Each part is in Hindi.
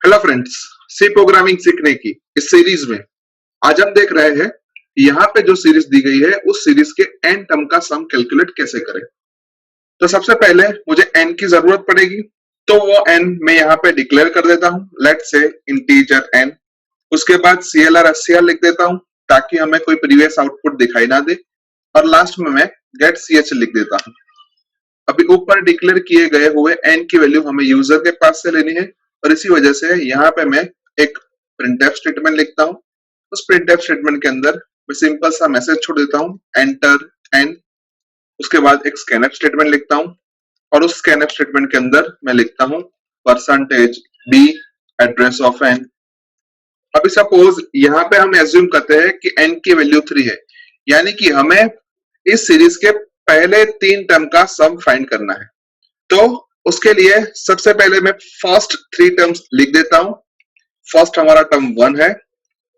हेलो फ्रेंड्स, सी प्रोग्रामिंग सीखने की इस सीरीज में आज हम देख रहे हैं यहाँ पे जो सीरीज दी गई है उस सीरीज के एन टर्म का सम कैलकुलेट कैसे करें। तो सबसे पहले मुझे एन की जरूरत पड़ेगी, तो वो एन मैं यहाँ पे डिक्लेयर कर देता हूँ, लेट्स से इंटीजर एन। उसके बाद CLR SCR लिख देता हूँ ताकि हमें कोई प्रीवियस आउटपुट दिखाई ना दे, और लास्ट में मैं गेट CH लिख देता हूँ। अभी ऊपर डिक्लेयर किए गए हुए एन की वैल्यू हमें यूजर के पास से लेनी है, और इसी वजह से यहाँ पे मैं एक प्रिंटफ स्टेटमेंट लिखता हूँ। उस प्रिंटफ स्टेटमेंट के अंदर मैं सिंपल सा मैसेज छोड़ देता हूँ, एंटर एन। उसके बाद एक स्कैनफ स्टेटमेंट लिखता हूँ, और उस स्कैनफ स्टेटमेंट के अंदर मैं लिखता हूँ percentage B address of N. अभी सपोज यहाँ पे हम एज्यूम करते हैं कि एन की वैल्यू 3 है, यानी कि हमें इस सीरीज के पहले 3 टर्म का सम फाइंड करना है। तो उसके लिए सबसे पहले मैं फर्स्ट 3 टर्म्स लिख देता हूं। फर्स्ट हमारा टर्म 1 है,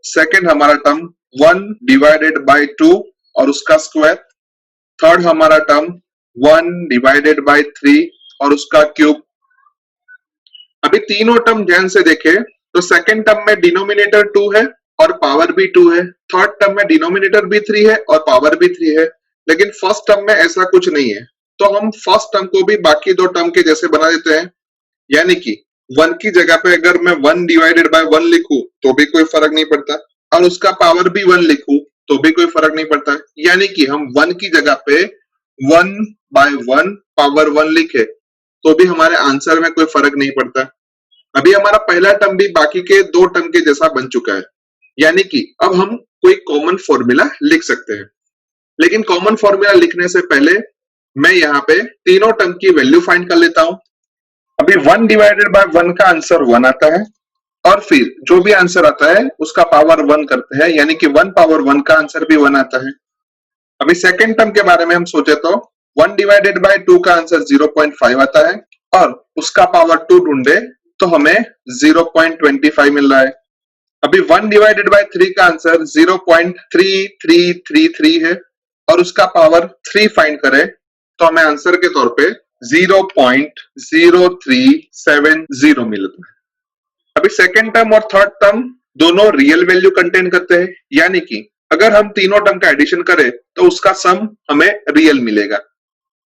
सेकंड हमारा टर्म 1 डिवाइडेड बाय 2 और उसका स्क्वायर, थर्ड हमारा टर्म 1 डिवाइडेड बाय 3 और उसका क्यूब। अभी तीनों टर्म ध्यान से देखें तो सेकंड टर्म में डिनोमिनेटर 2 है और पावर भी 2 है, थर्ड टर्म में डिनोमिनेटर भी 3 है और पावर भी 3 है, लेकिन फर्स्ट टर्म में ऐसा कुछ नहीं है। तो हम फर्स्ट टर्म को भी बाकी दो टर्म के जैसे बना देते हैं, यानी कि 1 की जगह पे अगर मैं 1 डिवाइडेड बाय 1 लिखूं तो भी कोई फर्क नहीं पड़ता, और उसका पावर भी 1 लिखूं तो भी कोई फर्क नहीं पड़ता। यानी कि हम 1 की जगह पे 1 बाय 1 पावर 1 लिखे तो भी हमारे आंसर में कोई फर्क नहीं पड़ता। अभी हमारा पहला टर्म भी बाकी के दो टर्म के जैसा बन चुका है, यानी कि अब हम कोई कॉमन फॉर्मूला लिख सकते हैं। लेकिन कॉमन फॉर्मूला लिखने से पहले मैं यहाँ पे तीनों टर्म की वैल्यू फाइंड कर लेता हूं। अभी 1 डिवाइडेड बाय 1 का आंसर 1 आता है, और फिर जो भी आंसर आता है उसका पावर 1 करते हैं, यानी कि 1 पावर 1 का आंसर भी 1 आता है। अभी सेकंड टर्म के बारे में हम सोचे तो 1 डिवाइडेड बाय 2 का आंसर 0.5 आता है, और उसका पावर 2 ढूंढे तो हमें 0.25 मिल रहा है। अभी 1 डिवाइडेड बाय 3 का आंसर 0.3333 है, और उसका पावर 3 फाइंड करें तो हमें आंसर के तौर पे 0.0370 मिलता है। अभी सेकेंड टर्म और थर्ड टर्म दोनों रियल वैल्यू कंटेन करते हैं, यानी कि अगर हम तीनों टर्म का एडिशन करें तो उसका सम हमें रियल मिलेगा।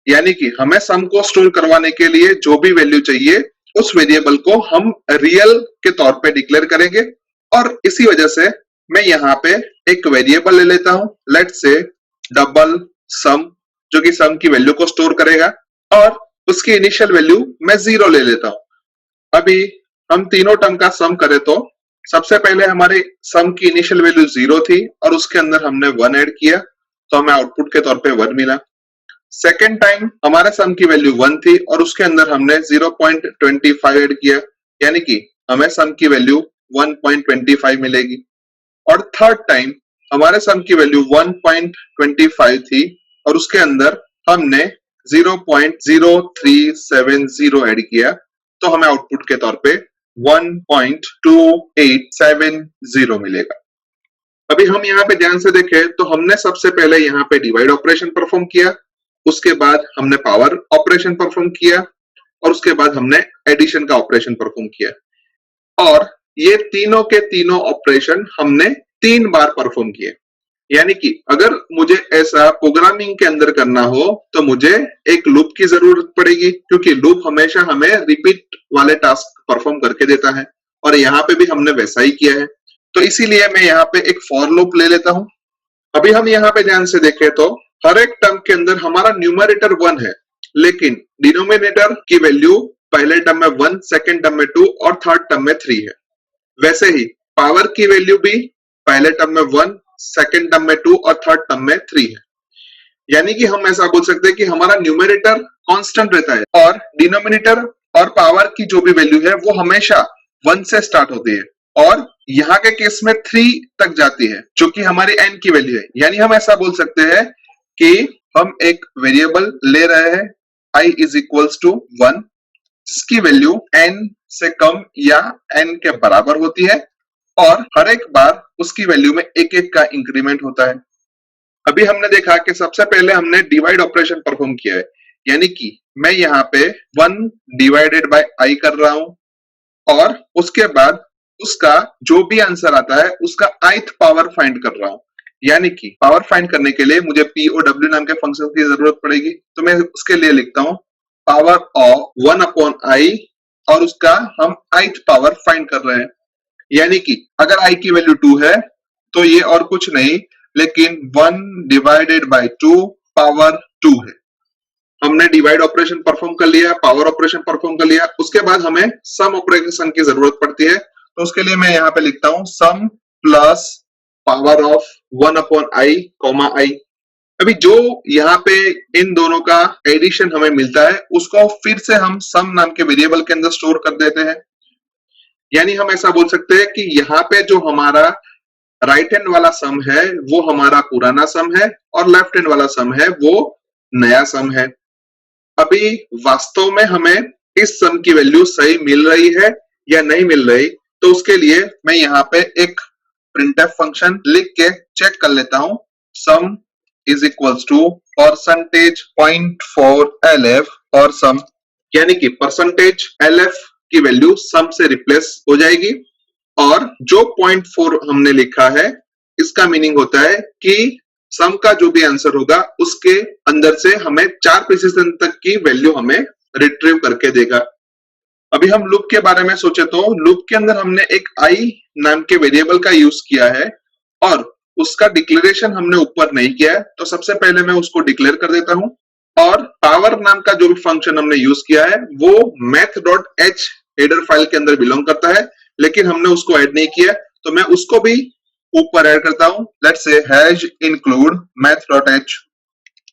यानी कि हमें सम को स्टोर करवाने के लिए जो भी वैल्यू चाहिए उस वेरिएबल को हम रियल के तौर पे डिक्लेयर करेंगे, और इसी वजह से मैं यहाँ पे एक वेरिएबल ले लेता हूं, लेट्स से डबल सम, जो कि सम की वैल्यू को स्टोर करेगा, और उसकी इनिशियल वैल्यू मैं 0 ले लेता हूं। अभी हम तीनों टर्म का सम करें तो सबसे पहले हमारे सम की इनिशियल वैल्यू 0 थी और उसके अंदर हमने 1 ऐड किया तो हमें आउटपुट के तौर पे 1 मिला। सेकेंड टाइम हमारे सम की वैल्यू 1 थी और उसके अंदर हमने 0.25 ऐड किया, यानी कि हमें सम की वैल्यू 1.25 मिलेगी। और थर्ड टाइम हमारे सम की वैल्यू 1.25 थी और उसके अंदर हमने 0.0370 ऐड किया तो हमें आउटपुट के तौर पे 1.2870 मिलेगा। अभी हम यहाँ पे ध्यान से देखें तो हमने सबसे पहले यहाँ पे डिवाइड ऑपरेशन परफॉर्म किया, उसके बाद हमने पावर ऑपरेशन परफॉर्म किया, और उसके बाद हमने एडिशन का ऑपरेशन परफॉर्म किया, और ये तीनों के तीनों ऑपरेशन हमने 3 बार परफॉर्म किए। यानी कि अगर मुझे ऐसा प्रोग्रामिंग के अंदर करना हो तो मुझे एक लूप की जरूरत पड़ेगी, क्योंकि लूप हमेशा हमें रिपीट वाले टास्क परफॉर्म करके देता है, और यहाँ पे भी हमने वैसा ही किया है। तो इसीलिए मैं यहाँ पे एक फॉर लूप ले लेता हूँ। अभी हम यहाँ पे ध्यान से देखें तो हर एक टर्म के अंदर हमारा न्यूमरेटर 1 है, लेकिन डिनोमिनेटर की वैल्यू पहले टर्म में 1, सेकेंड टर्म में 2 और थर्ड टर्म में 3 है। वैसे ही पावर की वैल्यू भी पहले टर्म में 1, सेकेंड टर्म में 2 और थर्ड टर्म में 3 है। यानी कि हम ऐसा बोल सकते हैं कि हमारा न्यूमरेटर कांस्टेंट रहता है, और डिनोमिनेटर और पावर की जो भी वैल्यू है वो हमेशा 1 से स्टार्ट होती है, और यहाँ के केस में 3 तक जाती है, जो कि हमारी n की वैल्यू है। यानी हम ऐसा बोल सकते हैं कि हम एक वेरिएबल ले रहे हैं i इज इक्वल्स टू 1, जिसकी वैल्यू n से कम या n के बराबर होती है, और हर एक बार उसकी वैल्यू में एक एक का इंक्रीमेंट होता है। अभी हमने देखा कि सबसे पहले हमने डिवाइड ऑपरेशन परफॉर्म किया है, यानी कि मैं यहाँ पे 1 डिवाइडेड बाय i कर रहा हूं, और उसके बाद उसका जो भी आंसर आता है उसका ith पावर फाइंड कर रहा हूं। यानी कि पावर फाइंड करने के लिए मुझे POW नाम के फंक्शन की जरूरत पड़ेगी, तो मैं उसके लिए लिखता हूं पावर ऑफ 1 अपॉन आई और उसका हम ith पावर फाइंड कर रहे हैं। यानी कि अगर i की वैल्यू 2 है तो ये और कुछ नहीं लेकिन 1 डिवाइडेड बाय 2 पावर 2 है। हमने डिवाइड ऑपरेशन परफॉर्म कर लिया, पावर ऑपरेशन परफॉर्म कर लिया, उसके बाद हमें सम ऑपरेशन की जरूरत पड़ती है, तो उसके लिए मैं यहाँ पे लिखता हूं sum plus power of 1 upon I comma I. अभी जो यहाँ पे इन दोनों का एडिशन हमें मिलता है उसको फिर से हम सम नाम के वेरिएबल के अंदर स्टोर कर देते हैं। यानी हम ऐसा बोल सकते हैं कि यहाँ पे जो हमारा राइट हैंड वाला सम है वो हमारा पुराना सम है और लेफ्ट हैंड वाला सम है वो नया सम है। अभी वास्तव में हमें इस सम की वैल्यू सही मिल रही है या नहीं मिल रही, तो उसके लिए मैं यहाँ पे एक printf फंक्शन लिख के चेक कर लेता हूं। Sum is equals to percentage 0.4 LF और सम, यानी कि परसेंटेज LF की वैल्यू सम से रिप्लेस हो जाएगी और जो 0.4 हमने लिखा है इसका मीनिंग होता है कि सम का जो भी आंसर होगा उसके अंदर से हमें 4 प्रिसिजन तक की वैल्यू हमें रिट्रीव करके देगा। अभी हम लूप के बारे में सोचे तो लूप के अंदर हमने एक आई नाम के वेरिएबल का यूज किया है और उसका डिक्लेरेशन हमने ऊपर नहीं किया है, तो सबसे पहले मैं उसको डिक्लेयर कर देता हूं। और पावर नाम का जो भी फंक्शन हमने यूज किया है वो math.h हेडर फाइल के अंदर बिलोंग करता है, लेकिन हमने उसको ऐड नहीं किया, तो मैं उसको भी ऊपर ऐड करता हूं। Let's say hash include math.h।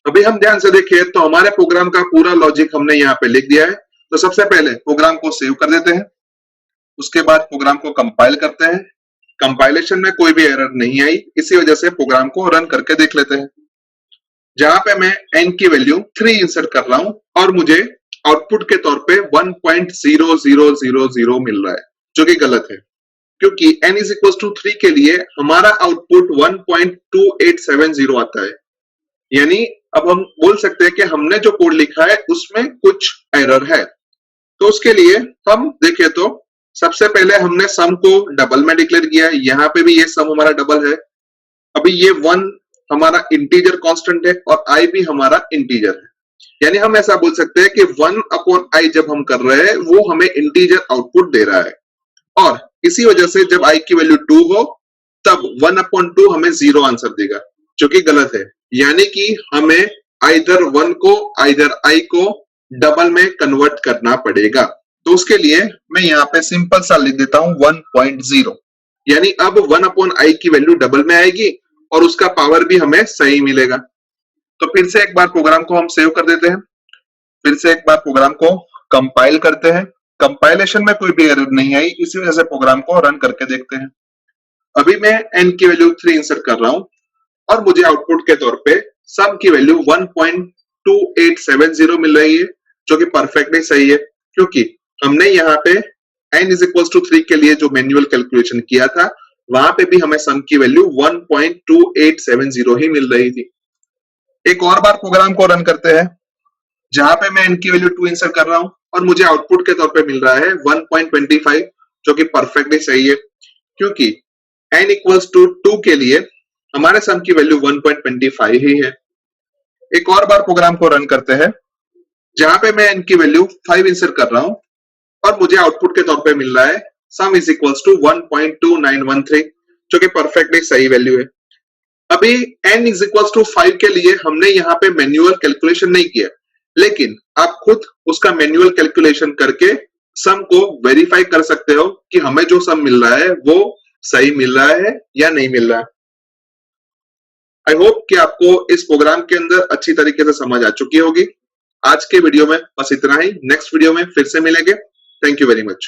अभी हम ध्यान से देखिए तो हमारे प्रोग्राम का पूरा लॉजिक हमने यहाँ पे लिख दिया है। तो सबसे पहले प्रोग्राम को सेव कर देते हैं, उसके बाद प्रोग्राम को कंपाइल करते हैं। कंपाइलेशन में कोई भी एरर नहीं आई, इसी वजह से प्रोग्राम को रन करके देख लेते हैं। जहां पे मैं n की वैल्यू 3 इंसर्ट कर रहा हूं और मुझे आउटपुट के तौर पे 1.0000 मिल रहा है, जो कि गलत है क्योंकि n इज इक्वल टू 3 के लिए हमारा आउटपुट 1.2870 आता है। यानी अब हम बोल सकते हैं कि हमने जो कोड लिखा है उसमें कुछ एरर है। तो उसके लिए हम देखें तो सबसे पहले हमने सम को डबल में डिक्लेयर किया है, यहाँ पे भी ये सम हमारा डबल है। अभी ये 1 हमारा इंटीजर कांस्टेंट है और i भी हमारा इंटीजर है, यानी हम ऐसा बोल सकते हैं कि 1 अपॉन i जब हम कर रहे हैं वो हमें इंटीजर आउटपुट दे रहा है और इसी वजह से जब i की वैल्यू 2 हो तब 1 अपॉन 2 हमें 0 आंसर देगा, जो कि गलत है। यानी कि हमें आइदर 1 को आइदर i को डबल में कन्वर्ट करना पड़ेगा। तो उसके लिए मैं यहाँ पे सिंपल सा लिख देता हूं 1.0, यानी अब 1 अपॉन i की वैल्यू डबल में आएगी और उसका पावर भी हमें सही मिलेगा। तो फिर से एक बार प्रोग्राम को हम सेव कर देते हैं, फिर से एक बार प्रोग्राम को कंपाइल करते हैं। कंपाइलेशन में कोई भी एरर नहीं आई, इसी वजह से प्रोग्राम को रन करके देखते हैं। अभी मैं n की वैल्यू 3 इंसर्ट कर रहा हूं और मुझे आउटपुट के तौर पे सम की वैल्यू 1.2870 मिल रही है, जो कि परफेक्टली सही है क्योंकि हमने यहाँ पे n इज इक्वल टू 3 के लिए जो मैन्युअल कैलकुलेशन किया था वहां पे भी हमें सम की वैल्यू 1.2870 ही मिल रही थी। एक और बार प्रोग्राम को रन करते हैं, जहां पे मैं n की वैल्यू 2 इंसर्ट कर रहा हूं और मुझे आउटपुट के तौर पे मिल रहा है 1.25, जो कि परफेक्टली सही है क्योंकि n इक्वल्स टू 2 के लिए हमारे सम की वैल्यू 1.25 ही है। एक और बार प्रोग्राम को रन करते हैं, जहां पे मैं n की वैल्यू 5 इंसर्ट कर रहा हूं और मुझे आउटपुट के तौर पे मिल रहा है सम इज इक्वल्स टू 1.2913, जो कि परफेक्टली सही वैल्यू है। अभी n इज इक्वल्स टू 5 के लिए हमने यहाँ पे मैन्युअल कैलकुलेशन नहीं किया, लेकिन आप खुद उसका मैन्युअल कैलकुलेशन करके सम को वेरीफाई कर सकते हो कि हमें जो सम मिल रहा है वो सही मिल रहा है या नहीं मिल रहा है। आई होप कि आपको इस प्रोग्राम के अंदर अच्छी तरीके से समझ आ चुकी होगी। आज के वीडियो में बस इतना ही, नेक्स्ट वीडियो में फिर से मिलेंगे। Thank you very much.